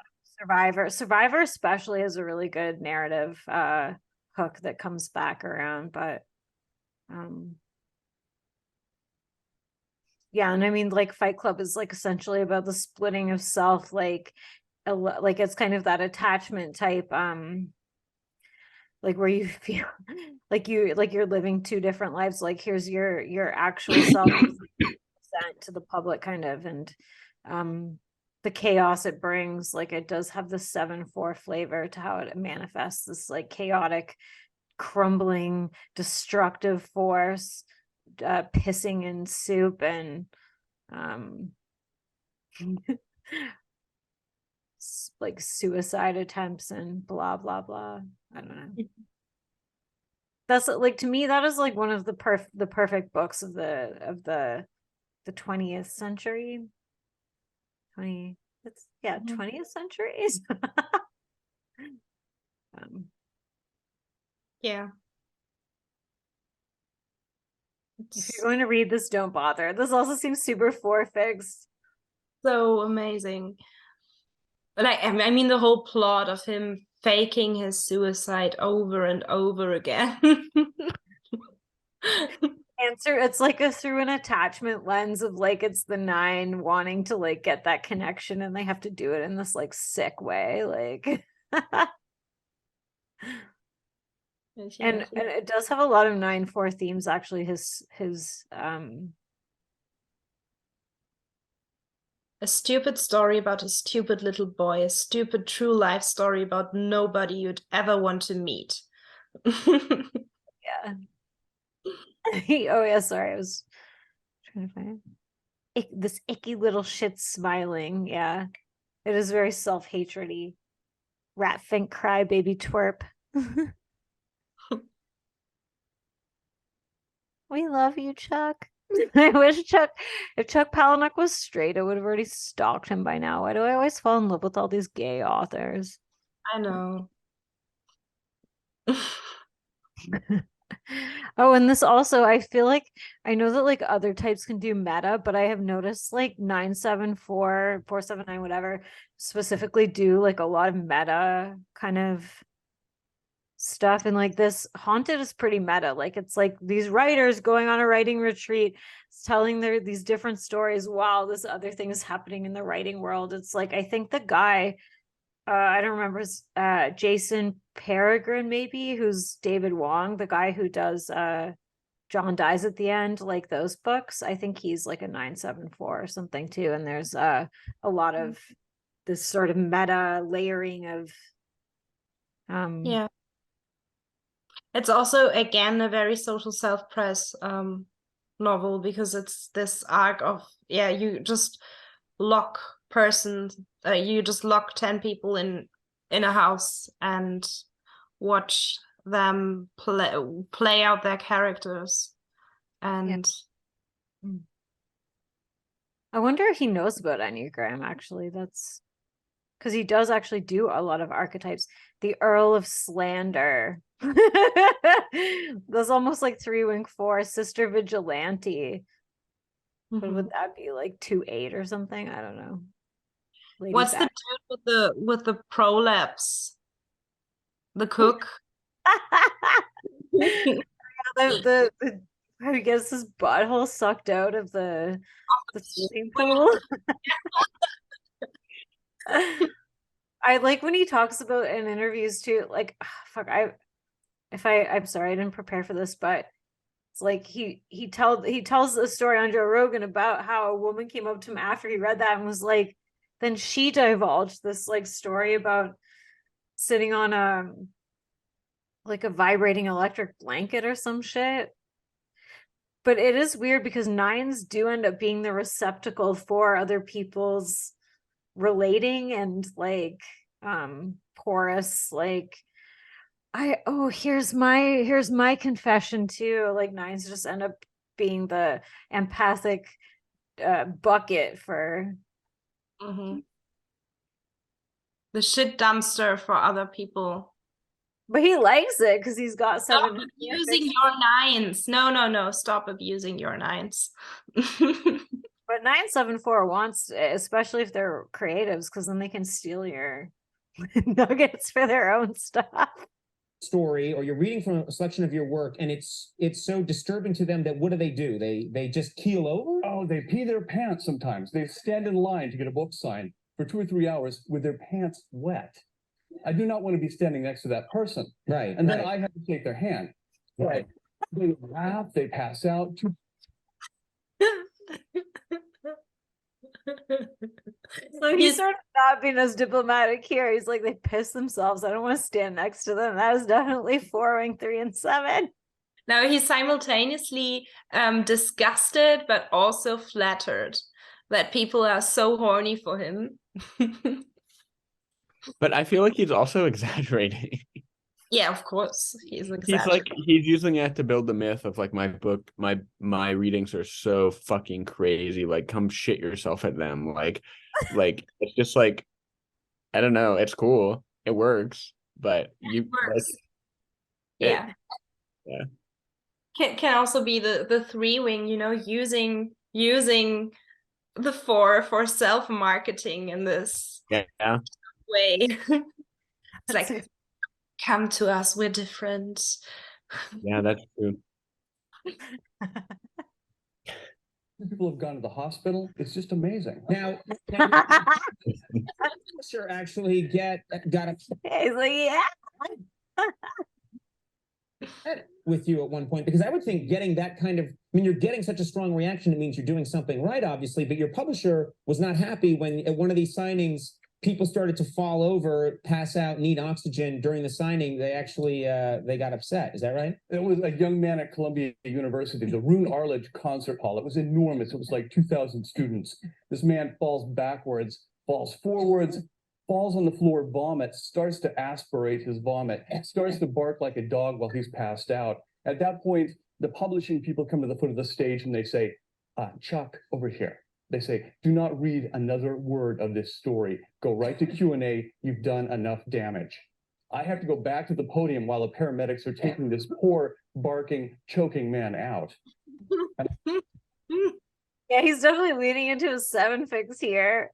Survivor especially has a really good narrative hook that comes back around. But yeah, and I mean, like, Fight Club is like essentially about the splitting of self, like it's kind of that attachment type, like where you feel like you're living 2 different lives. Like, here's your actual self sent to the public, kind of, and the chaos it brings. Like, it does have the 7-4 flavor to how it manifests, this like chaotic, crumbling, destructive force, pissing in soup, and like suicide attempts and blah blah blah. I don't know. That's like, to me, that is like one of the perfect books of the 20th century. 20th centuries. yeah. If you're going to read this, don't bother. This also seems super 4 figs. So amazing. But I mean, the whole plot of him faking his suicide over and over again. Answer, it's like through an attachment lens of like, it's the 9 wanting to like get that connection, and they have to do it in this like sick way, like and it does have a lot of 9-4 themes, actually. His a stupid story about a stupid little boy, a stupid true life story about nobody you'd ever want to meet. Yeah. Oh yeah, sorry, I was trying to find this icky little shit smiling. Yeah, it is very self-hatred-y. Rat fink cry baby twerp. We love you, Chuck. I wish if Chuck Palahniuk was straight, I would have already stalked him by now. Why do I always fall in love with all these gay authors? I know. Oh, and this also, I feel like I know that like other types can do meta, but I have noticed like 974, 479, whatever, specifically do like a lot of meta kind of stuff. And like this Haunted is pretty meta. Like it's like these writers going on a writing retreat, telling these different stories while this other thing is happening in the writing world. It's like I think the guy I don't remember his Jason Peregrine, maybe, who's David Wong, the guy who does John Dies at the End, like those books. I think he's like a 974 or something too. And there's a lot of this sort of meta layering of Yeah. It's also again a very social self-press novel, because it's this arc of you just lock persons, you just lock 10 people in a house and watch them play out their characters. And I wonder if he knows about Enneagram, actually. That's because he does actually do a lot of archetypes. The Earl of Slander. That's almost like 3-wing-4, Sister Vigilante. But would that be like 2-8 or something? I don't know. Lady what's the dude with the prolapse? The cook? the how he gets his butthole sucked out of the swimming pool. I like when he talks about in interviews too, like I'm sorry, I didn't prepare for this, but it's like he tells a story on Joe Rogan about how a woman came up to him after he read that and was like, then she divulged this like story about sitting on like a vibrating electric blanket or some shit. But it is weird because 9s do end up being the receptacle for other people's relating and like porous, like here's my confession too. Like 9s just end up being the empathic bucket for the shit dumpster for other people. But he likes it because he's got 7. Stop abusing your 9s. No. Stop abusing your 9s. But 974 wants, especially if they're creatives, because then they can steal your nuggets for their own stuff. Story, or you're reading from a selection of your work, and it's so disturbing to them that what do? They just keel over? Oh, they pee their pants sometimes. They stand in line to get a book signed for 2 or 3 hours with their pants wet. I do not want to be standing next to that person. Right. And then I have to shake their hand. Right. They laugh, they pass out. So he's sort of not being as diplomatic here. He's like, they piss themselves. I don't want to stand next to them. That is definitely 4-wing 3 and 7. Now he's simultaneously disgusted, but also flattered that people are so horny for him. But I feel like he's also exaggerating. Yeah, of course. He's exaggerating. He's using it to build the myth of like my book, my readings are so fucking crazy. Like, come shit yourself at them. Like it's just like, I don't know. It's cool. It works. But It works. Yeah. Can also be the 3-wing, using the 4 for self-marketing in this way. It's like, come to us, we're different. Yeah, that's true. People have gone to the hospital. It's just amazing. Now sure, actually got a He's like, yeah. with you at one point, because I would think getting that kind of, you're getting such a strong reaction, it means you're doing something right, obviously, but your publisher was not happy when at one of these signings people started to fall over, pass out, need oxygen during the signing, they actually they got upset. Is that right? It was a young man at Columbia University, the Roone Arledge Concert Hall. It was enormous. It was like 2,000 students. This man falls backwards, falls forwards, falls on the floor, vomits, starts to aspirate his vomit, starts to bark like a dog while he's passed out. At that point, the publishing people come to the foot of the stage and they say, Chuck, over here. They say, do not read another word of this story. Go right to Q&A. You've done enough damage. I have to go back to the podium while the paramedics are taking this poor, barking, choking man out. Yeah, he's definitely leaning into his 7 fix here.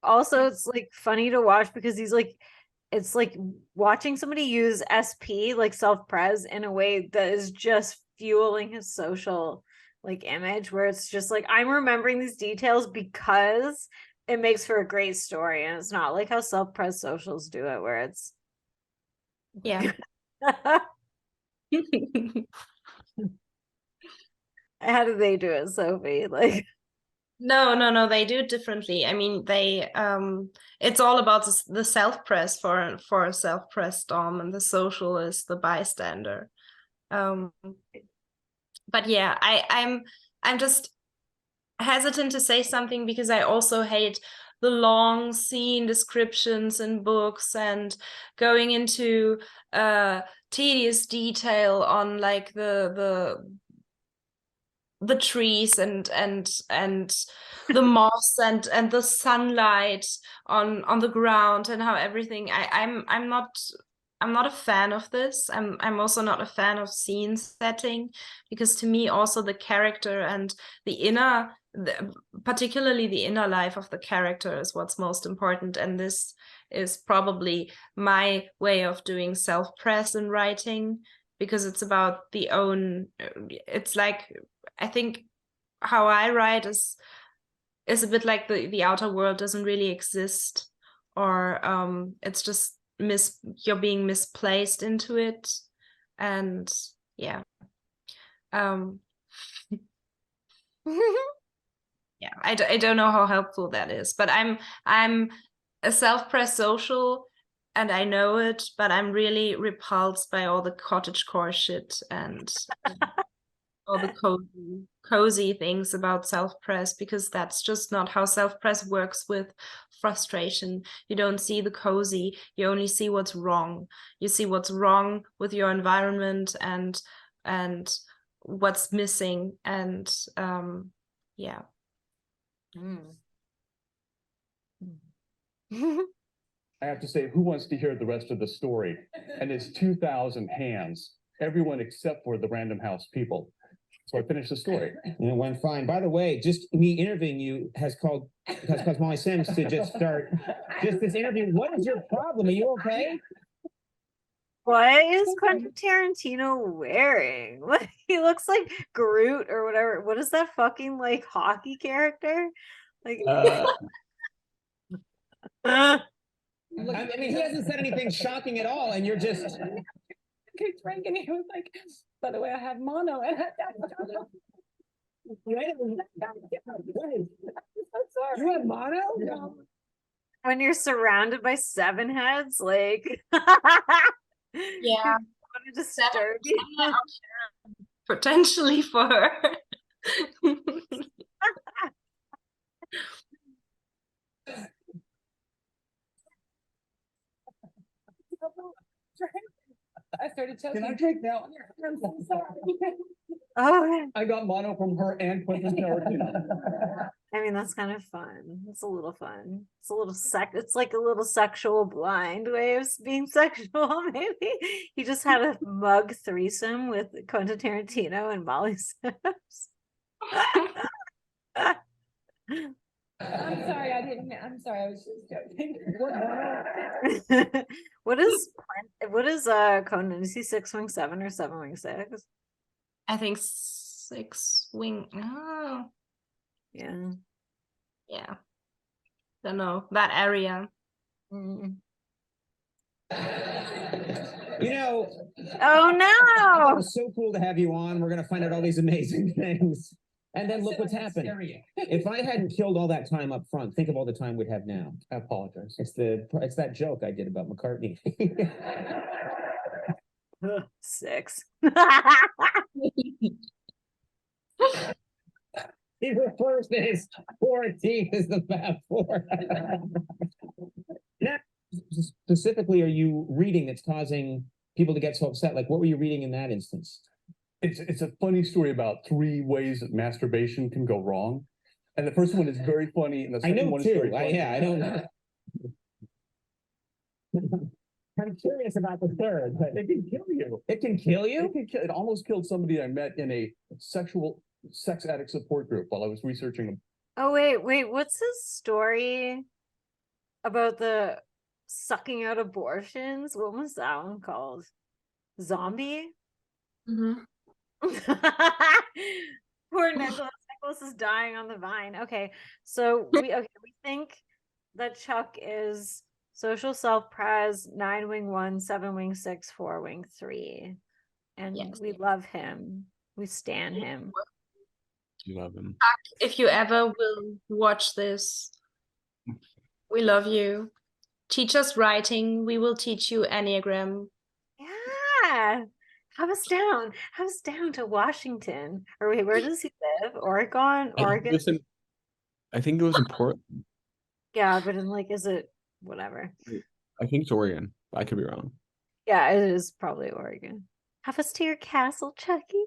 Also, it's like funny to watch because he's like, it's like watching somebody use SP, like self-pres, in a way that is just fueling his social like image, where it's just like, I'm remembering these details because it makes for a great story, and it's not like how self-pres socials do it, where it's Yeah. how do they do it, Sophie? Like, No, they do it differently. I mean, they it's all about the self-press for a self-press dom, and the social is the bystander. But yeah, I'm just hesitant to say something because I also hate the long scene descriptions in books and going into tedious detail on like the trees and the moss and the sunlight on the ground and how everything. I'm not a fan of this. I'm also not a fan of scene setting, because to me also the character and particularly the inner life of the character is what's most important. And this is probably my way of doing self-press in writing, because it's about it's like, I think how I write is a bit like the outer world doesn't really exist, or it's just you're being misplaced into it. And yeah. Yeah, I don't know how helpful that is, but I'm a self-press social and I know it, but I'm really repulsed by all the cottagecore shit and all the cozy things about self-press, because that's just not how self-press works with frustration. You don't see the cozy, you only see what's wrong. You see what's wrong with your environment and what's missing, and yeah. I have to say, who wants to hear the rest of the story? And it's 2,000 hands, everyone except for the Random House people. So I finished the story. And it went fine. By the way, just me interviewing you has caused Molly Sims to just start this interview. What is your problem? Are you okay? what is Quentin Tarantino wearing? Like, he looks like Groot or whatever. What is that fucking like hockey character? Like, I mean, he hasn't said anything shocking at all, and you're just. Keep drinking. He was like, by the way, I have mono. And you have mono? No. when you're surrounded by 7 heads, like, Yeah, to disturb you. potentially for her. I started choking. Can I drink now? I'm so sorry. Oh, I got mono from her and Quentin Tarantino. I mean, that's kind of fun. It's a little fun. It's a little it's like a little sexual blind way of being sexual, maybe. He just had a mug threesome with Quentin Tarantino and Molly Sims. I'm sorry, I'm sorry, I was just joking. What is Conan? Is he 6'7" or 7'6"? I think 6 wing. Oh, Yeah. yeah. Don't know that area. Mm. You know. Oh no! It was so cool to have you on. We're gonna find out all these amazing things. And then look what's happened. If I hadn't killed all that time up front, think of all the time we'd have now. I apologize. It's that joke I did about McCartney. 6. He refers to his 14 as the Fab Four. Now, specifically, are you reading that's causing people to get so upset? Like, what were you reading in that instance? It's a funny story about 3 ways that masturbation can go wrong. And the first one is very funny, and the I second know one is too. very funny. I don't know. I'm curious about the third, but It can kill you. it can kill you? It almost killed somebody I met in a sex addict support group while I was researching. Oh, wait, what's his story about the sucking out abortions? What was that one called? Zombie? Mhm. Poor Nicholas. Nicholas is dying on the vine. Okay, so we think that Chuck is social self-pres, 9-wing-1, 7-wing-6, 4-wing-3. And Yes. we love him. We stan him. You love him. If you ever will watch this, we love you. Teach us writing. We will teach you Enneagram. Yeah. Have us down. Have us down to Washington. Or wait, where does he live? Oregon? Oregon? I think it was in Portland. Yeah, but in like, is it whatever? I think it's Oregon. I could be wrong. Yeah, it is probably Oregon. Have us to your castle, Chucky.